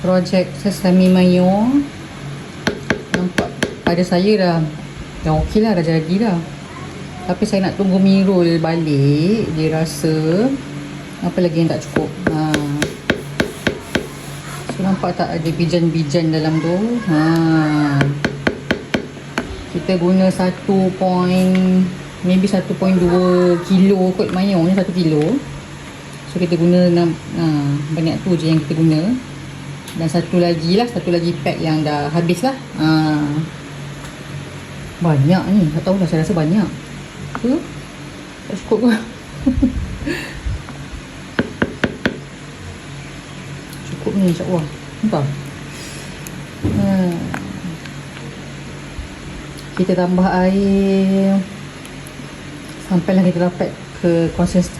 projek sesame mayo. Nampak pada saya dah okey lah, dah jadi dah. Tapi saya nak tunggu Mirul balik. Dia rasa apa lagi yang tak cukup. So nampak tak ada bijan-bijan dalam tu. Kita guna 1.2 kilo kot mayo ni, 1 kilo. So kita guna banyak tu je yang kita guna. Dan satu lagi pack yang dah habis lah. Banyak ni, tak tahu lah, saya rasa banyak ke? Tak cukup ke? Cukup ni insyaAllah. Nampak? Kita tambah air sampailah kita dapat ke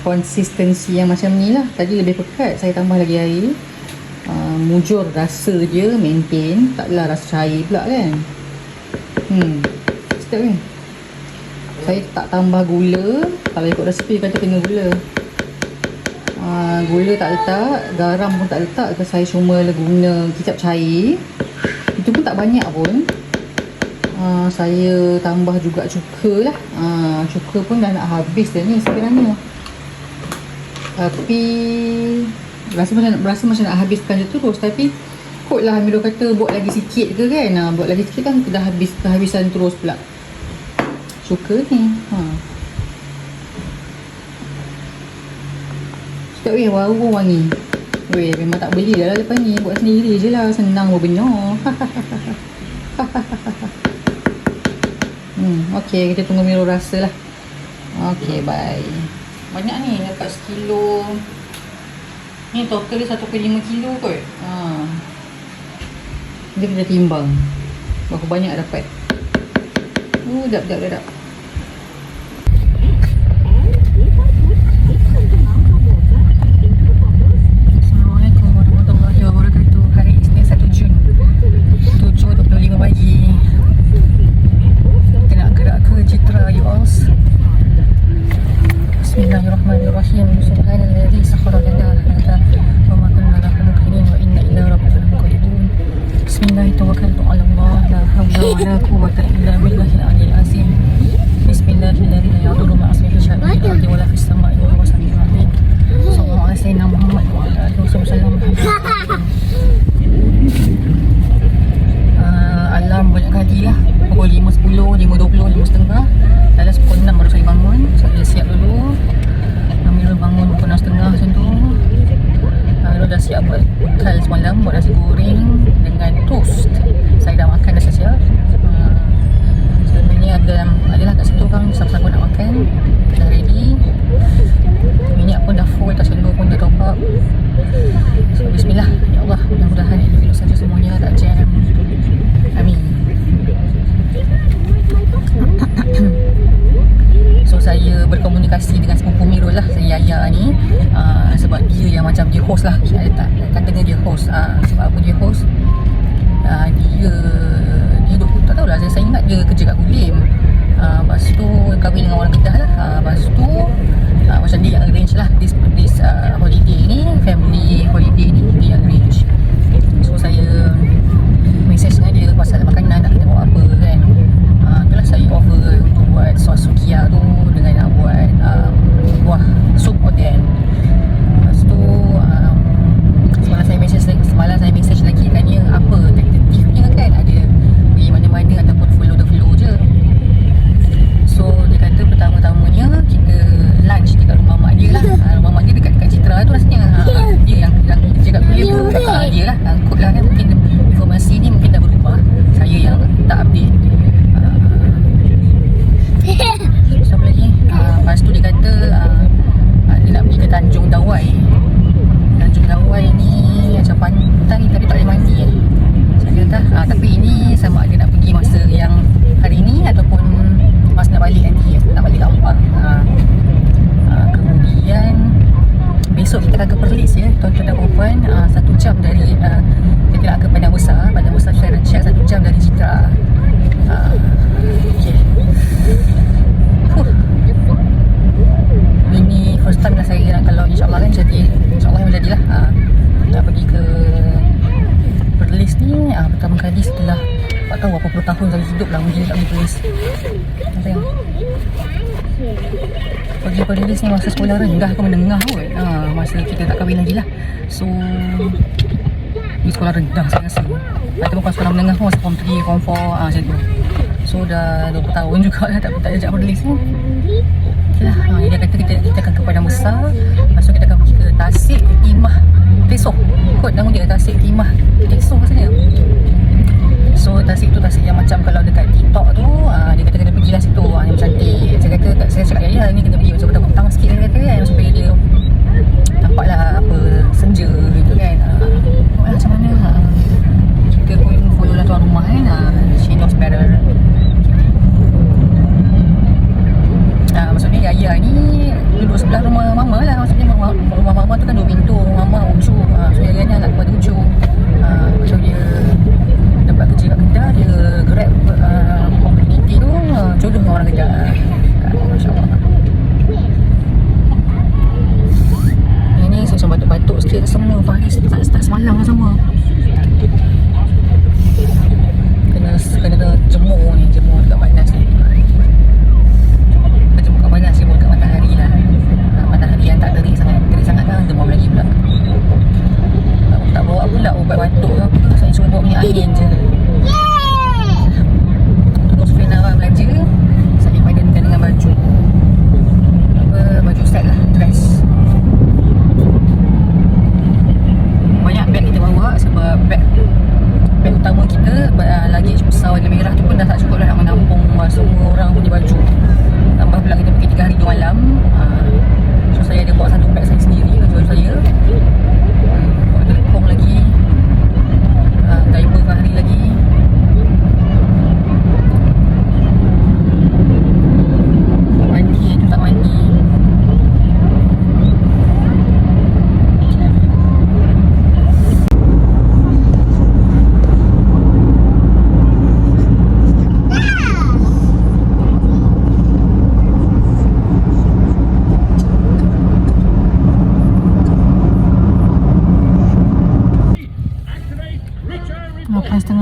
konsistensi yang macam ni lah. Tadi lebih pekat, saya tambah lagi air. Mujur rasa je, maintain. Taklah rasa cair pula kan. Sedap kan? Saya tak tambah gula. Kalau ikut resipi kata kena gula. Gula tak letak, garam pun tak letak. Saya cuma guna kicap cair. Itu pun tak banyak pun. Saya tambah juga cuka lah. Cuka pun dah nak habis dah ni sebenarnya. Tapi rasa macam nak habiskan je terus. Tapi kot lah Amirul kata buat lagi sikit ke kan. Buat lagi sikit kan dah habis, kehabisan terus pula cuka ni. Sedap weh, bau pun wangi. Weh, memang tak beli dah lah lepas ni. Buat sendiri je lah, senang berbenyor. Okay, kita tunggu Mirul rasa lah. Okay, bye. Banyak ni, dapat sekilo. Ni total dia 1.5 kilo kot. Dia kena timbang berapa banyak dapat. Dap. Assalamualaikum warahmatullahi wabarakatuh. Hari Isnin 1 Jun 7.25 pagi. Kita nak gerak ke Citra Yu'als. Bismillahirrahmanirrahim. Subhanalladzi sakhkhara lana hadza wa ma kunna lahu muqrinin wa inna ila rabbina munqalibun. Bismillah, tawakkaltu 'ala Allah, la hawla wa la quwwata illa billahil 'aliyyil 'azim. Bismillahirrahmanirrahim. La yadurru ma'a ismihi syai'un fil ardi wa la fis sama'i wa huwa samiul 'alim. Sallallahu alaihi wasallam Muhammad wa ala alihi wasallam. Alarm banyak kali lah. Pukul 5.10, 5.20, 5.30. Dalam 10.06 baru saya bangun. Saya siap dulu. Amirul bangun pukul 6.30 macam tu. Amirul dah siap buat bekal semalam, buat nasi goreng dengan toast. Saya dah makan dah siap. Sebenarnya adalah kat situ kan, siapa-siapa nak makan. Dah ready. Minyak pun dah full, tak selur pun dah top up. So bismillah. Ya Allah, mudah-mudahan elok-elok saja semuanya, tak jam. Amin. So saya berkomunikasi dengan sepupu Mirul lah, Yaya ni. Sebab dia yang macam dia host lah. Katanya dia host. Sebab apa dia host? Dia tak tahulah, saya ingat dia kerja kat Kulim. Lepas tu kahwin dengan orang Kedah lah. Lepas tu macam dia yang arrange lah this holiday ni, family holiday ni dia yang arrange. So saya message dengan dia pasal makanan nak kita bawa apa kan. Itulah saya offer untuk buat sos sukiya tu dengan nak buat buah sup oden. Lepas tu semalam saya message lagi tanya apa tentatifnya kan, ada pergi mana-mana ataupun follow the flow je. So dia kata pertama-tamanya kita lunch dekat rumah mak dia lah. Rumah mak dia dekat Citra tu rasanya. Dia yang kerja kat kuliah tu. Dia lah kot lah kan. Mungkin informasi ni mungkin dah berubah, saya yang tak update. Siapa lagi? Lepas tu dia kata dia nak pergi ke Tanjung Dawai. Tanjung Dawai ni macam pantai tapi tak boleh mandi saya kata. Tapi ini sama ada nak pergi masa yang hari ni ataupun masa nak balik nanti, nak balik Ampang. Kemudian besok kita akan ke Perlis ya, tuan-tuan dan puan. 1 jam dari kita nak ke Padang Besar. Padang Besar saya check 1 jam dari Citra. Okay. Ini first time lah saya nak, kalau insyaAllah kan jadi, insyaAllah yang jadilah nak pergi ke hidup lah mungkin tak boleh tulis. Tengok. Pergi Perlis ni masa sekolah rendah ke menengah kot. Masa kita tak kahwin lagi lah. So ni sekolah rendah saya rasa. Atau bukan sekolah menengah pun, masa form 3, form 4 macam tu. So dah 20 tahun jugalah tak ajak Perlis ni. Okay lah, dia kata kita akan ke Padang Besar. Lepas tu kita akan pergi ke Tasik Timah Tesoh. Kot nama dia Tasik Timah Tesoh rasanya. So Tasik tu Tasik yang macam kalau dekat TikTok tu, dia kata kena pergilah situ, yang cantik. Saya cakap ya ni kena pergi macam petang-petang sikit dia kata kan, supaya dia nampaklah apa senja gitu kan. Macam mana kita pun follow lah tuan rumah kan, she knows better. Maksudnya Yaya ni duduk sebelah rumah mama lah. Maksudnya rumah mama tu kan 2 pintu, mama ujung. So Yaya ni anak kepada ujung. So dia dapat kerja kat Kedah, dia grab opportunity tu, jodoh dengan orang Kedah. Masya Allah. Ini saya macam batuk-batuk sikit semua. Fahri start semalam lah semua. Kena jemur ni, jemur dekat panas ni. Jemur kat panas, jemur kat matahari lah. Matahari yang tak terik sangat lah, demam lagi pula. Tak bawa pula ubat batuk ke apa. Saya cuma bawa minyak angin je. Terus Fina orang belanja. Saya padankan dengan baju set lah, dress. Banyak beg kita bawa sebab beg utama kita, luggage besar warna merah tu pun dah tak cukup lah nak menampung semua orang punya baju. Tambah pula kita pergi 3 hari 2 malam. So saya ada bawa satu beg saya sendiri, baju saya. Bawa telekong lagi, diaper Fahri lagi. Mandi tu tak mandi.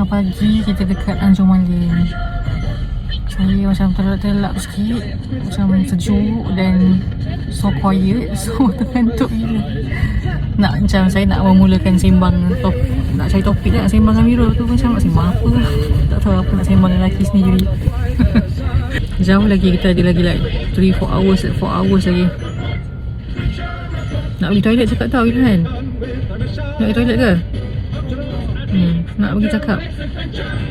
Pagi kita dekat Tanjung Malin. Saya macam terlelap sikit, macam sejuk dan so quiet, so tergantuk gila. Macam saya nak memulakan sembang nak cari topik nak sembang dengan Mira tu, macam nak sembang apa lah. Tak tahu apa nak sembang dengan lelaki sendiri. Jauh lagi, kita ada lagi like 4 hours lagi. Nak pergi toilet cakap tau kan? Nak pergi toilet ke? Nak pergi cakap.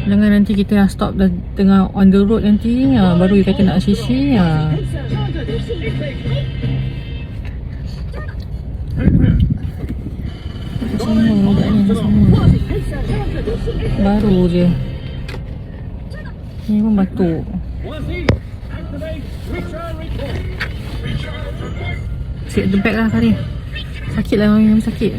Jangan nanti kita nak stop dah tengah on the road nanti, baru dia kata nak sisi. Semua budak ni semua baru je. Ni pun batuk. Sit the back lah Fahri. Sakit lah mami sakit.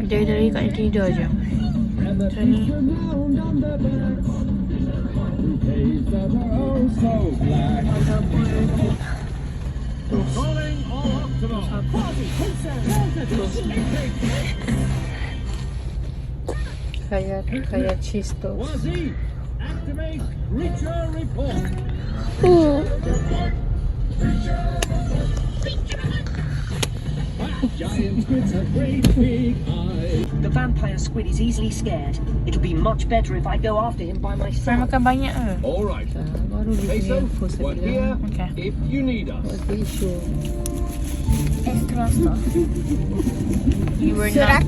Dari kat tidur je. Macam ni. Kayak cheese toast. The vampire squid is easily scared. It'll be much better if I go after him by myself. Saya makan banyak ke? All right. Baru dia punya post We're tadi here lah. Okay. if you need us. What's the issue? Extra stuff. You were not.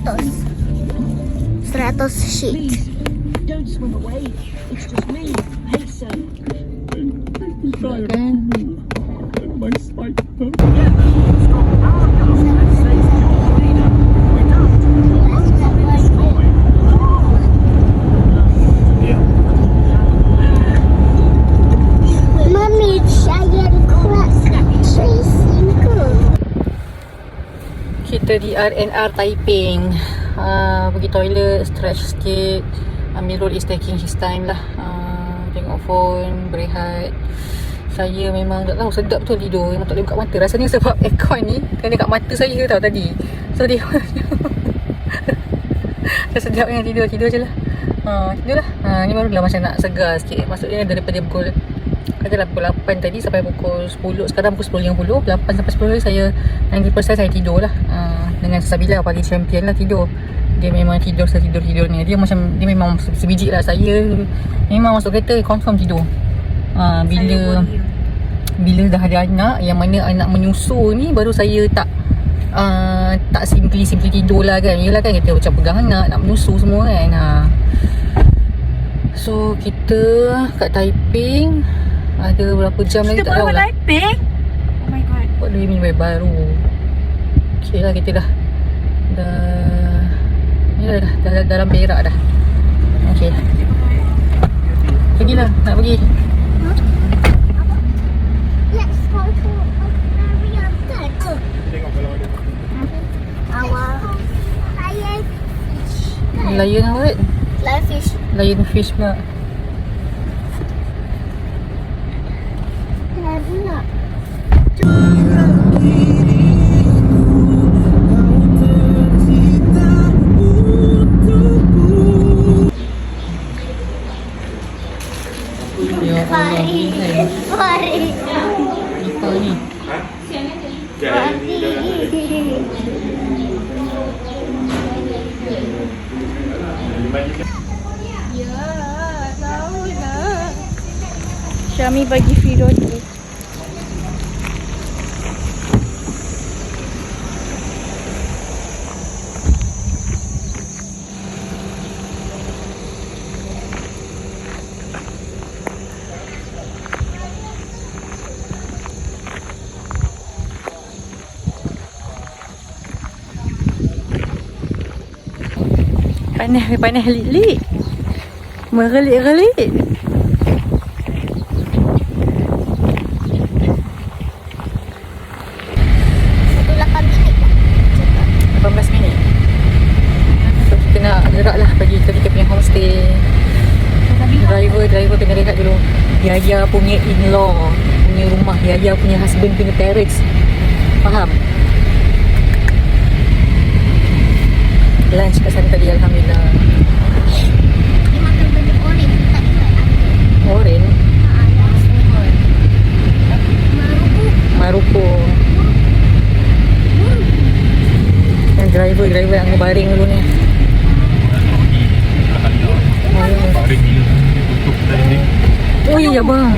100 sheet. Please, don't swim away. It's just me, Peso. Kan? My spike. Mami, giant crab tracing ke? Kita di RNR Taiping. Pergi toilet, stretch sikit. Amirul is taking his time lah. Tengok phone, berehat. Saya memang tak tahu, sedap betul tidur. Memang tak boleh buka mata. Rasanya sebab aircon ni kena kat mata saya tau tadi. So dia dah sedapnya tidur je lah. Tidur lah. Ni barulah macam nak segar sikit. Maksudnya daripada pukul, katalah pukul 8 tadi sampai pukul 10. Sekarang pukul 10.50. 8 sampai 10 saya 90% saya tidur lah. Dengan Sabila pagi champion lah tidur. Dia memang tidur setidur-tidurnya. Dia memang sebiji lah. Saya memang masuk kereta confirm tidur. Bila dah ada anak, yang mana anak menyusu ni, baru saya tak simply tidur lah kan. Yelah kan kita macam pegang anak, nak menyusu semua kan. So kita kat Taiping ada berapa jam lagi tak tahu lah. Taiping? Oh my god. What do you mean by baru? Okay lah, kita dah dalam Perak dah. Okay, pergilah, nak pergi. Let's go to aquarium then. Our lion fish. Lion what? Lion fish. Lion fish pula. Pula. Ya Allah, Pari. apa ni? Syami bagi free roti. Panas lik-lik. Merelik-relik. Satu 8 minit lah. 18 minit. So kita nak gerak lah pergi ke kita punya homestay. Driver kena rehat dulu. Yaya punya in-law punya rumah, Yaya punya husband punya parents. Faham? Lunch kat sana tadi, alhamdulillah. Dia makan benda oren. Tak ingat ada. Oren, Maruku. Maruko. Yang driver yang ngebaring dulu ni. Baring gila. Tutup tadi ni. Oh ya bang.